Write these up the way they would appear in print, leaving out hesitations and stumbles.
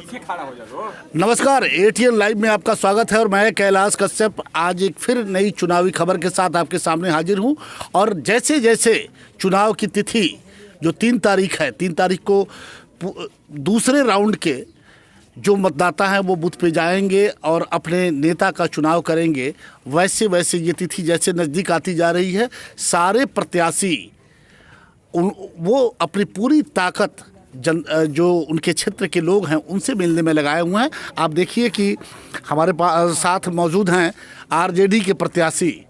नमस्कार, ATN live में आपका स्वागत है और मैं कैलाश कश्यप आज एक फिर नई चुनावी खबर के साथ आपके सामने हाजिर हूं। और जैसे जैसे चुनाव की तिथि जो 3 तारीख है, 3 तारीख को दूसरे राउंड के जो मतदाता हैं वो बूथ पे जाएंगे और अपने नेता का चुनाव करेंगे, वैसे वैसे ये तिथि जैसे नज़दीक आती जा रही है, सारे प्रत्याशी वो अपनी पूरी ताकत जो उनके क्षेत्र के लोग हैं उनसे मिलने में लगाए हुए हैं। आप देखिए कि हमारे साथ मौजूद हैं आरजेडी के प्रत्याशी,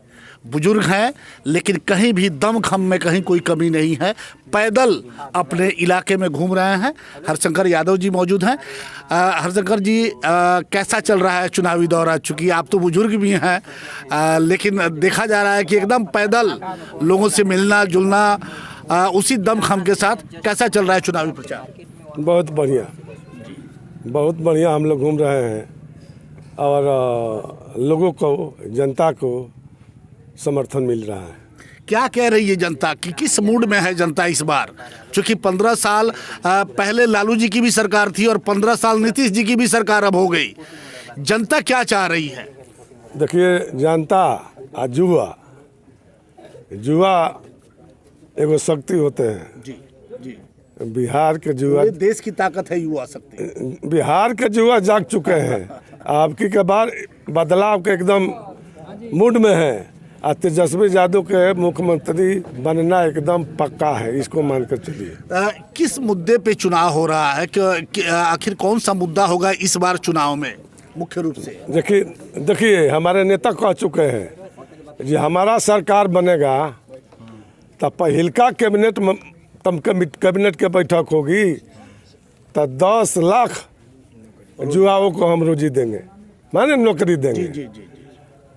बुजुर्ग हैं लेकिन कहीं भी दम खम में कहीं कोई कमी नहीं है, पैदल अपने इलाके में घूम रहे हैं। हरशंकर यादव जी मौजूद हैं। हरशंकर जी, कैसा चल रहा है चुनावी दौरा? चूँकि आप तो बुजुर्ग भी हैं, लेकिन देखा जा रहा है कि एकदम पैदल लोगों से मिलना जुलना उसी दम खम के साथ कैसा चल रहा है चुनावी प्रचार? बहुत बढ़िया हम लोग घूम रहे हैं और लोगों को, जनता को समर्थन मिल रहा है। क्या कह रही है जनता कि किस मूड में है जनता इस बार? क्योंकि 15 साल पहले लालू जी की भी सरकार थी और 15 साल नीतीश जी की भी सरकार अब हो गई। जनता क्या चाह रही है? देखिए, जनता जुआ एगो शक्ति होते हैं। जी जी, बिहार के जुआ, देश की ताकत है युवा शक्ति। बिहार के जुआ जाग चुके हैं। आपकी के बार बदलाव के एकदम मूड में है और तेजस्वी यादव के मुख्यमंत्री बनना एकदम पक्का है, इसको मानकर चलिए। किस मुद्दे पे चुनाव हो रहा है कि आखिर कौन सा मुद्दा होगा इस बार चुनाव में मुख्य रूप से? देखिए हमारे नेता कह चुके हैं जी हमारा सरकार बनेगा तो पहिलका कैबिनेट के बैठक होगी तो 10 लाख युवाओं को हम रोजी देंगे, माने नौकरी देंगे। जी जी जी।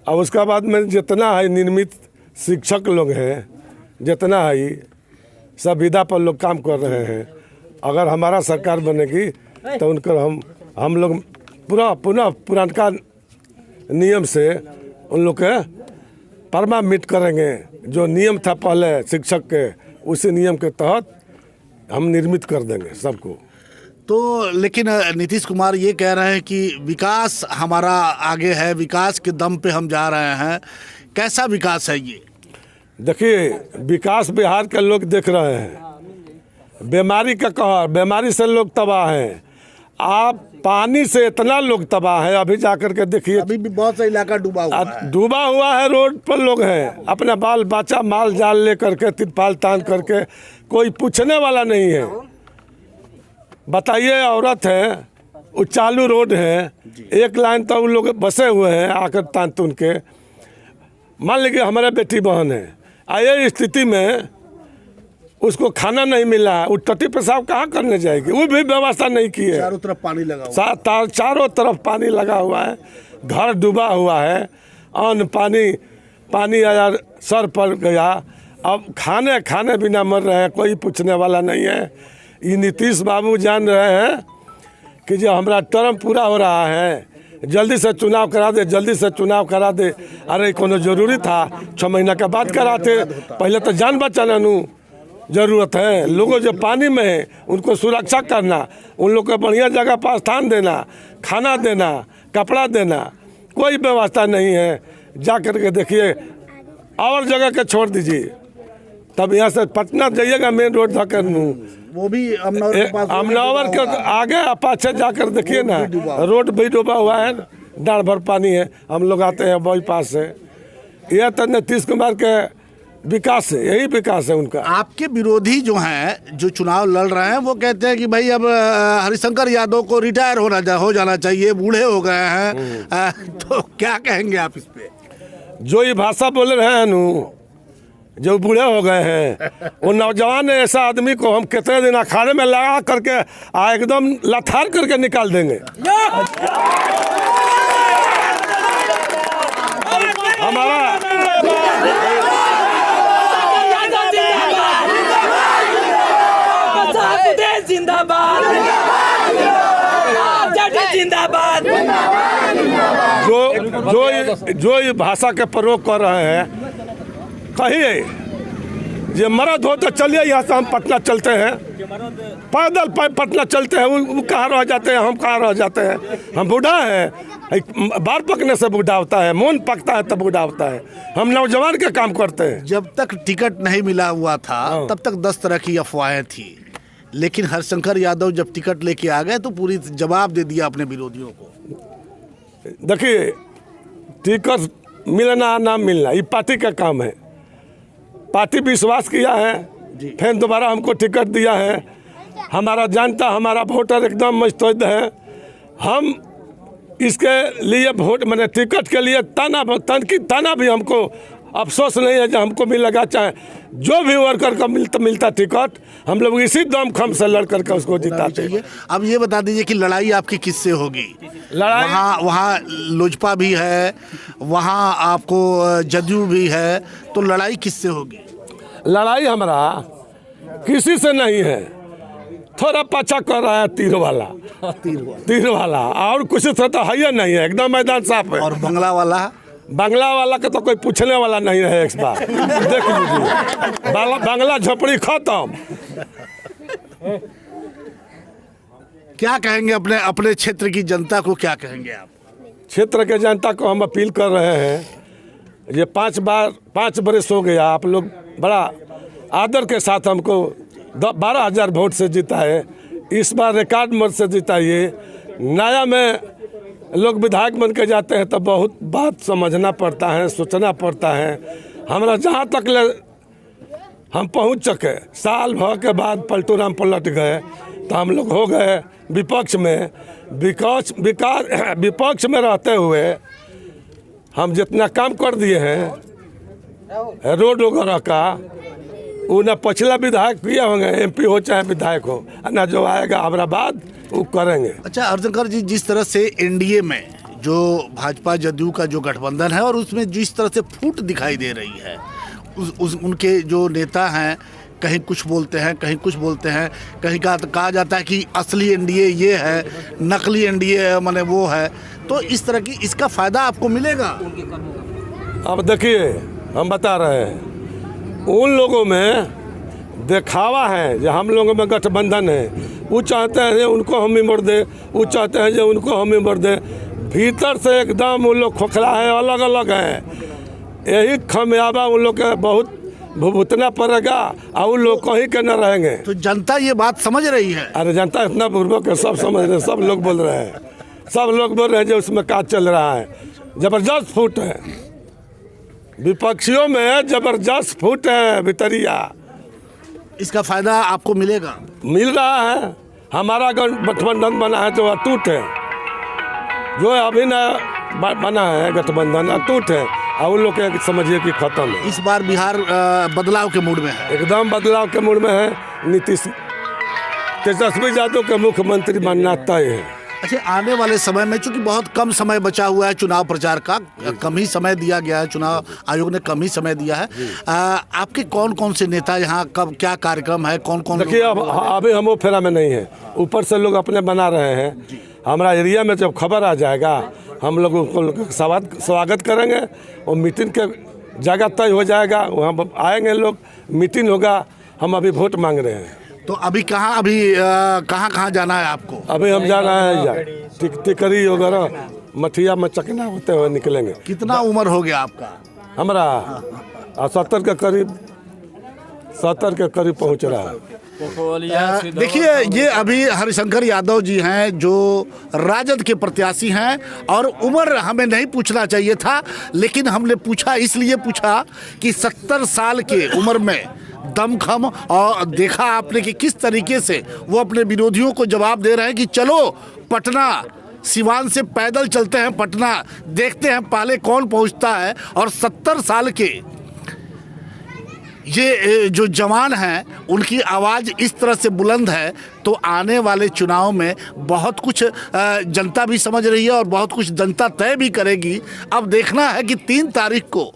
और उसके बाद में जितना है नियमित शिक्षक लोग हैं, जितना है सब विधा पर लोग काम कर रहे हैं। अगर हमारा सरकार बनेगी तो उनकर हम लोग पुनः पुरानका नियम से उन लोग के परमानेंट करेंगे। जो नियम था पहले शिक्षक के, उसी नियम के तहत हम निर्मित कर देंगे सबको। तो लेकिन नीतीश कुमार ये कह रहे हैं कि विकास हमारा आगे है, विकास के दम पे हम जा रहे हैं। कैसा विकास है ये? देखिए, विकास बिहार के लोग देख रहे हैं। बीमारी का कहर, बीमारी से लोग तबाह हैं। आप पानी से इतना लोग तबाह है, अभी जाकर के देखिए, अभी भी बहुत सा इलाका डूबा हुआ है। रोड पर लोग हैं, अपना बाल बच्चा माल जाल लेकर के तिरपाल तान करके, कोई पूछने वाला नहीं है। बताइए, औरत है, वो चालू रोड है, एक लाइन तो उन लोग बसे हुए हैं आकर तान तुन के। मान लीजिए हमारे बेटी बहन है, ये स्थिति में उसको खाना नहीं मिला है, वो टट्टी पेशाब कहाँ करने जाएगी? वो भी व्यवस्था नहीं की है। चारों तरफ पानी लगा हुआ, चारों तरफ पानी लगा हुआ है, घर डूबा हुआ है, अन्न पानी आया सर पर गया। अब खाने बिना मर रहे हैं, कोई पूछने वाला नहीं है। ये नीतीश बाबू जान रहे हैं कि जो हमारा टर्म पूरा हो रहा है, जल्दी से चुनाव करा दे, जल्दी से चुनाव करा दे। अरे कोनो जरूरी था 6 महीना के बाद कराते, पहले तो जान बचाना जरूरत है। लोगों जो पानी में है उनको सुरक्षा करना, उन लोग को बढ़िया जगह पर स्थान देना, खाना देना, कपड़ा देना, कोई व्यवस्था नहीं है। जा कर के देखिए, और जगह के छोड़ दीजिए। तब यहाँ से पटना जाइएगा मेन रोड धक्कर, वो भी अमनौर के आगे पाछे जाकर देखिए ना, रोड भी डूबा हुआ है, डाढ़ भर पानी है। हम लोग आते हैं बाईपास से। यह तो नीतीश कुमार के विकास है, यही विकास है उनका। आपके विरोधी जो हैं, जो चुनाव लड़ रहे हैं, वो कहते हैं कि भाई अब हरिशंकर यादव को रिटायर हो जाना चाहिए, बूढ़े हो गए हैं। तो क्या कहेंगे आप इस पे? जो ये भाषा बोल रहे हैं जो बूढ़े हो गए हैं, वो नौजवान ऐसा आदमी को हम कितने दिन अखाड़े में लगा करके एकदम लथार करके निकाल देंगे। हमारा जिंदाबाद, जिंदाबाद। जो ये भाषा के प्रयोग कर रहे हैं, कहिए जे मर्द हो तो चलिए यहाँ से हम पटना चलते हैं, पैदल पटना चलते हैं, वो कहाँ रह जाते हैं, हम कहाँ रह जाते हैं। हम बूढ़ा हैं, बाल पकने से बूढ़ा होता है, मून पकता है तब बूढ़ा होता है। हम नौजवान के काम करते हैं। जब तक टिकट नहीं मिला हुआ था तब तक 10 तरह की अफवाहें थी, लेकिन हरिशंकर यादव जब टिकट लेके आ गए तो पूरी जवाब दे दिया अपने विरोधियों को। देखिए, टिकट मिलना ना मिलना ये पार्टी का काम है। पार्टी विश्वास किया है, फिर दोबारा हमको टिकट दिया है। हमारा जनता, हमारा वोटर एकदम मुस्तैद है। हम इसके लिए वोट मैंने टिकट के लिए ताना भी हमको अफसोस नहीं है जो हमको मिलेगा। चाहे जो भी वर्कर का मिलता टिकट, हम लोग इसी दमखम से लड़ करके उसको जिताते हैं। अब ये बता दीजिए कि लड़ाई आपकी किससे होगी? लड़ाई वहाँ लोजपा भी है, वहाँ आपको जदयू भी है, तो लड़ाई किससे होगी? लड़ाई हमारा किसी से नहीं है। थोड़ा पाछा कर रहा है तीर वाला और कुछ से तो है नहीं है, एकदम मैदान साफ है। और बंगला वाला का तो कोई पूछने वाला नहीं है। इस बार देख लीजिए, बांग्ला झोपड़ी खत्म। क्या कहेंगे अपने क्षेत्र की जनता को, क्या कहेंगे आप? क्षेत्र के जनता को हम अपील कर रहे हैं, ये 5 बरस हो गया, आप लोग बड़ा आदर के साथ हमको 12,000 वोट से जीता है। इस बार रिकॉर्ड मत से जिताइए। नया में लोग विधायक बन के जाते हैं तो बहुत बात समझना पड़ता है, सोचना पड़ता है। हमारा जहाँ तक ले हम पहुँच सके, साल भर के बाद पलटूराम पलट गए तो हम लोग हो गए विपक्ष में। विपक्ष में रहते हुए हम जितना काम कर दिए हैं रोड वगैरह का, वो ना पिछला विधायक किए होंगे, MP हो चाहे विधायक हो, ना जो आएगा हमारा बाद वो करेंगे। अच्छा हरिशंकर जी, जिस तरह से एनडीए में जो भाजपा जदयू का जो गठबंधन है और उसमें जिस तरह से फूट दिखाई दे रही है, उनके जो नेता हैं कहीं कुछ बोलते हैं, कहीं कुछ बोलते हैं, कहीं कहा जाता है कि असली एनडीए ये है, नकली एनडीए माने वो है। तो इस तरह की इसका फ़ायदा आपको मिलेगा? अब देखिए, हम बता रहे हैं, उन लोगों में दिखावा है जो हम लोगों में गठबंधन है। वो चाहते हैं उनको हम ही मोड़ दे, वो चाहते हैं जो उनको हम ही मोड़ दे। भीतर से एकदम उन लोग खोखला है, अलग अलग हैं। यही खमियाबा उन लोग के बहुत भुगतना पड़ेगा और उन लोग कहीं के न रहेंगे। तो जनता ये बात समझ रही है? अरे जनता इतना पूर्वक है, सब समझ रहे हैं, सब लोग बोल रहे हैं, सब लोग बोल रहे हैं जो उसमें काज चल रहा है। ज़बरदस्त फूट है, विपक्षियों में ज़बरदस्त फूट है भितरिया। इसका फायदा आपको मिलेगा? मिल रहा है। हमारा गठबंधन बना है जो अटूट है, जो अभी न बना है गठबंधन अटूट है, और उन लोग के समझिए कि खत्म है। इस बार बिहार बदलाव के मूड में है, एकदम बदलाव के मूड में है। नीतीश तेजस्वी यादव के मुख्यमंत्री बनना तय है। अच्छा, आने वाले समय में चूंकि बहुत कम समय बचा हुआ है चुनाव प्रचार का, कम ही समय दिया गया है, चुनाव आयोग ने कम ही समय दिया है, आपके कौन कौन से नेता यहाँ, कब क्या कार्यक्रम है, कौन कौन? देखिए, अभी हम वो फेरा में नहीं है, ऊपर से लोग अपने बना रहे हैं। हमारा एरिया में जब खबर आ जाएगा हम लोग उनको स्वागत करेंगे और मीटिंग के जगह तय हो जाएगा, वहाँ आएंगे लोग, मीटिंग होगा। हम अभी वोट मांग रहे हैं। तो अभी कहाँ जाना है आपको? अभी हम जा रहे हैं टिकरी वगैरह मठिया में चकना होते हुए निकलेंगे। कितना उम्र हो गया आपका? हमारा 70 के करीब पहुंच रहा है। देखिए, ये अभी हरिशंकर यादव जी हैं जो राजद के प्रत्याशी हैं, और उम्र हमें नहीं पूछना चाहिए था, लेकिन हमने पूछा, इसलिए पूछा कि 70 साल के उम्र में दमखम, और देखा आपने कि किस तरीके से वो अपने विरोधियों को जवाब दे रहे हैं कि चलो पटना, सिवान से पैदल चलते हैं पटना, देखते हैं पहले कौन पहुंचता है। और 70 साल के ये जो जवान हैं उनकी आवाज़ इस तरह से बुलंद है, तो आने वाले चुनाव में बहुत कुछ जनता भी समझ रही है और बहुत कुछ जनता तय भी करेगी। अब देखना है कि 3 तारीख को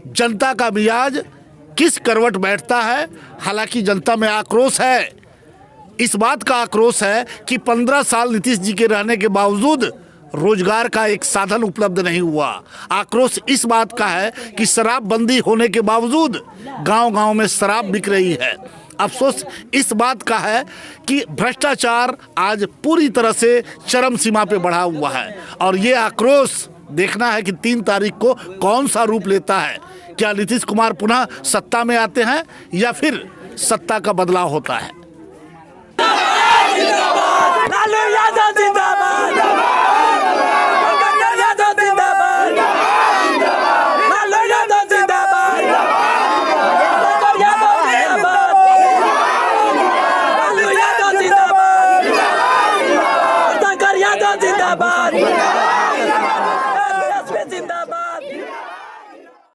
जनता का मिजाज किस करवट बैठता है। हालांकि जनता में आक्रोश है, इस बात का आक्रोश है कि 15 साल नीतीश जी के रहने के बावजूद रोजगार का एक साधन उपलब्ध नहीं हुआ। आक्रोश इस बात का है कि शराबबंदी होने के बावजूद गांव-गांव में शराब बिक रही है। अफसोस इस बात का है कि भ्रष्टाचार आज पूरी तरह से चरम सीमा पे बढ़ा हुआ है और ये आक्रोश देखना है कि 3 तारीख को कौन सा रूप लेता है। क्या नीतीश कुमार पुनः सत्ता में आते हैं या फिर सत्ता का बदलाव होता है। लालू यादव जिंदाबाद, यादव जिंदाबाद, लालू यादव जिंदाबाद, यादव जिंदाबाद, लालू यादव जिंदाबाद, यादव जिंदाबाद।